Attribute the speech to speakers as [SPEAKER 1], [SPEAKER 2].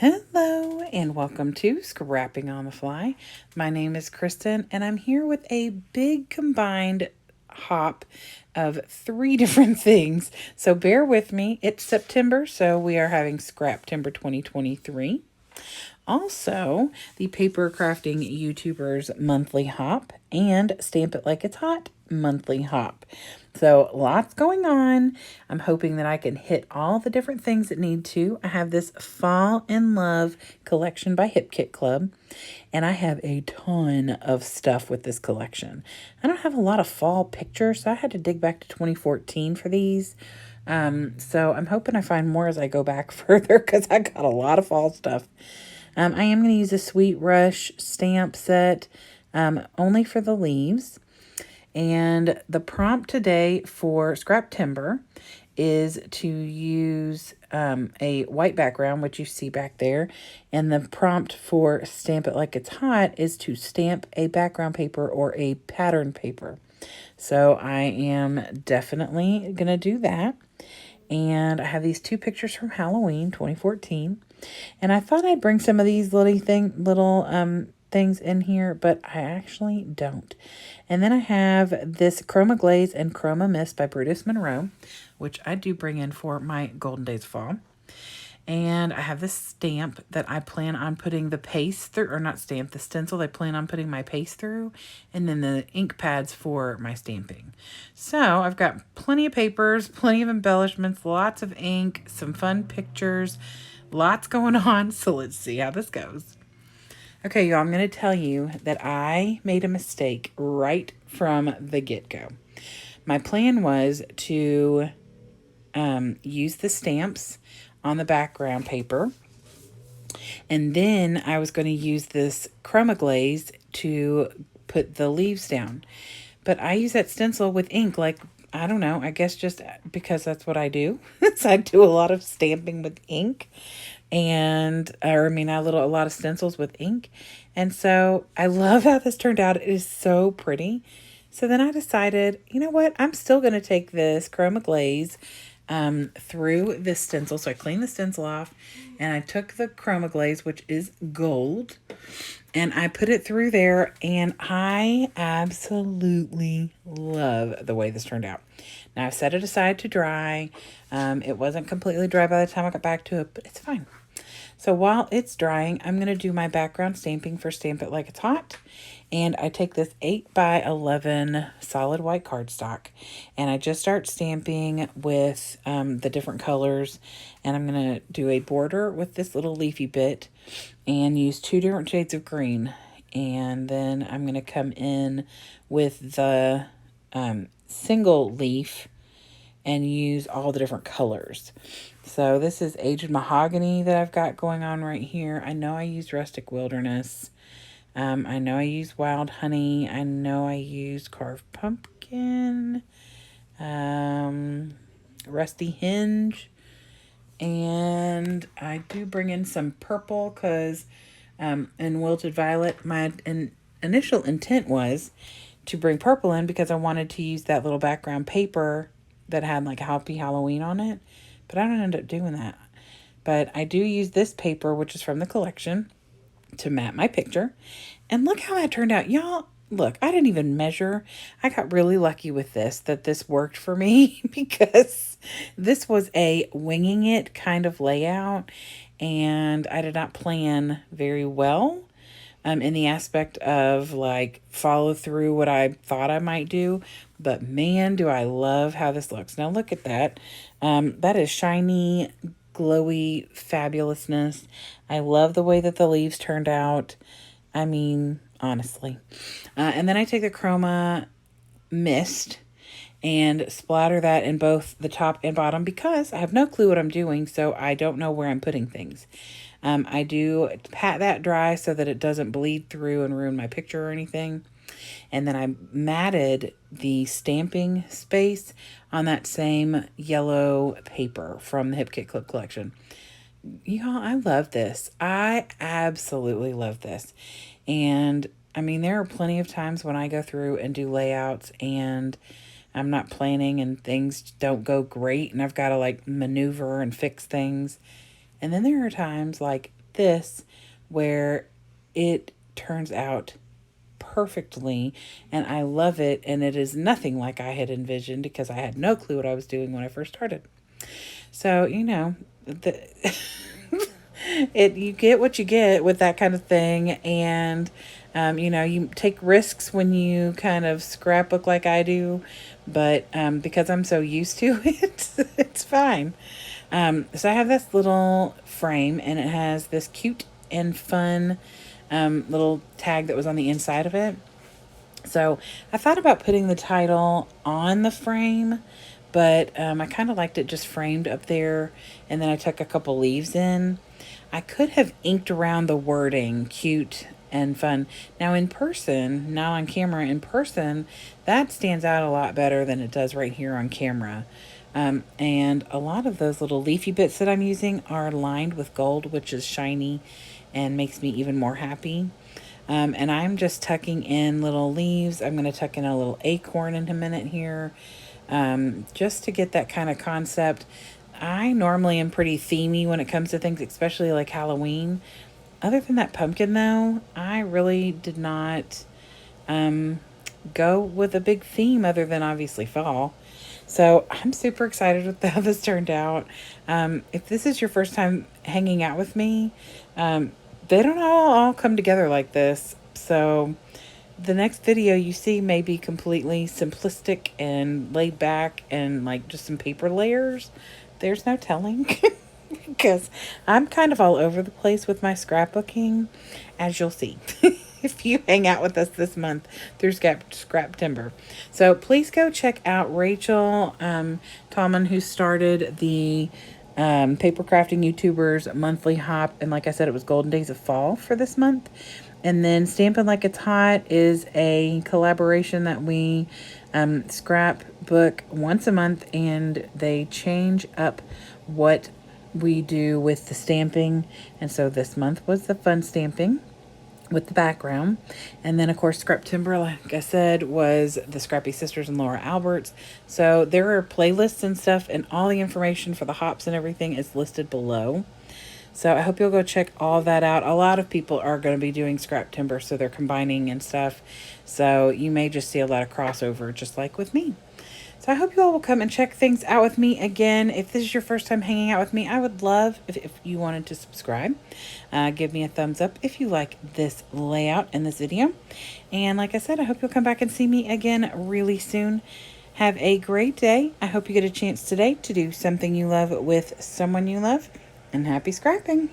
[SPEAKER 1] Hello and welcome to Scrapping on the Fly. My name is Kristen and I'm here with a big combined hop of three different things. So bear with me. It's September, so we are having Scraptember 2023. Also, the Paper Crafting YouTubers monthly hop and Stamp It Like It's Hot monthly hop. So lots going on. I'm hoping that I can hit all the different things that need to. I have this Fall in Love collection by Hip Kit Club, and I have a ton of stuff with this collection. I don't have a lot of fall pictures, so I had to dig back to 2014 for these. So I'm hoping I find more as I go back further because I got a lot of fall stuff. I am going to use a Sweet Rush stamp set only for the leaves. And the prompt today for Scraptember is to use a white background, which you see back there. And the prompt for Stamp It Like It's Hot is to stamp a background paper or a pattern paper. So I am definitely going to do that. And I have these two pictures from Halloween 2014. And I thought I'd bring some of these little things in here, but I actually don't. And then I have this Chroma Glaze and Chroma Mist by Brutus Monroe, which I do bring in for my Golden Days Fall. And I have this stamp that I plan on putting the paste through, or not stamp, the stencil I plan on putting my paste through, and then the ink pads for my stamping. So I've got plenty of papers, plenty of embellishments, lots of ink, some fun pictures, lots going on. So let's see how this goes. Okay, y'all, I'm going to tell you that I made a mistake right from the get-go. My plan was to use the stamps on the background paper, and then I was going to use this Chroma Glaze to put the leaves down. But I use that stencil with ink, like, I don't know, I guess just because that's what I do. So I do a lot of stamping with ink. And a lot of stencils with ink. And so I love how this turned out. It is so pretty. So then I decided, you know what? I'm still going to take this Chroma Glaze through this stencil. So I cleaned the stencil off and I took the Chroma Glaze, which is gold, and I put it through there, and I absolutely love the way this turned out. Now I've set it aside to dry. It wasn't completely dry by the time I got back to it, but it's fine. So while it's drying, I'm going to do my background stamping for Stamp It Like It's Hot. And I take this 8x11 solid white cardstock, and I just start stamping with the different colors. And I'm going to do a border with this little leafy bit and use two different shades of green. And then I'm going to come in with the single leaf and use all the different colors. So this is Aged Mahogany that I've got going on right here. I know I used Rustic Wilderness. I know I used Wild Honey. I know I used Carved Pumpkin. Rusty Hinge. And I do bring in some purple because in Wilted Violet, my initial intent was to bring purple in because I wanted to use that little background paper that had like Happy Halloween on it, but I don't end up doing that. But I do use this paper, which is from the collection, to mat my picture. And look how that turned out. Y'all, look, I didn't even measure. I got really lucky with this, that this worked for me because this was a winging it kind of layout, and I did not plan very well in the aspect of like follow through what I thought I might do. But man, do I love how this looks. Now look at that. That is shiny, glowy fabulousness. I love the way that the leaves turned out. I mean, honestly. And then I take the Chroma Mist and splatter that in both the top and bottom because I have no clue what I'm doing, so I don't know where I'm putting things. I do pat that dry so that it doesn't bleed through and ruin my picture or anything. And then I matted the stamping space on that same yellow paper from the Hip Kit Club collection. Y'all, I love this. I absolutely love this. And I mean, there are plenty of times when I go through and do layouts and I'm not planning and things don't go great and I've got to like maneuver and fix things. And then there are times like this where it turns out perfectly, and I love it, and it is nothing like I had envisioned because I had no clue what I was doing when I first started. So, the you get what you get with that kind of thing, and you take risks when you kind of scrapbook like I do, but because I'm so used to it, it's fine. So I have this little frame, and it has this cute and fun little tag that was on the inside of it. So I thought about putting the title on the frame, but I kind of liked it just framed up there, and then I took a couple leaves in. I could have inked around the wording cute and fun. Now in person, not on camera, in person, that stands out a lot better than it does right here on camera. And a lot of those little leafy bits that I'm using are lined with gold, which is shiny and makes me even more happy. And I'm just tucking in little leaves. I'm going to tuck in a little acorn in a minute here, just to get that kind of concept. I normally am pretty themey when it comes to things, especially like Halloween. Other than that pumpkin, though, I really did not go with a big theme other than obviously fall. So I'm super excited with how this turned out. If this is your first time hanging out with me, they don't all come together like this. So the next video you see may be completely simplistic and laid back and like just some paper layers. There's no telling because I'm kind of all over the place with my scrapbooking, as you'll see. If you hang out with us this month through Scraptember. So please go check out Rachel Tallman, who started the paper crafting YouTubers monthly hop. And like I said, it was Golden Days of Fall for this month. And then Stampin' Like It's Hot is a collaboration that we scrapbook once a month, and they change up what we do with the stamping. And so this month was the fun stamping with the background. And then of course Scraptember, like I said, was the Scrappy Sisters and Laura Alberts. So there are playlists and stuff, and all the information for the hops and everything is listed below. So I hope you'll go check all that out. A lot of people are going to be doing Scraptember, so they're combining and stuff. So you may just see a lot of crossover, just like with me. So I hope you all will come and check things out with me. Again, if this is your first time hanging out with me, I would love if you wanted to subscribe. Give me a thumbs up if you like this layout and this video. And like I said, I hope you'll come back and see me again really soon. Have a great day. I hope you get a chance today to do something you love with someone you love. And happy scrapping!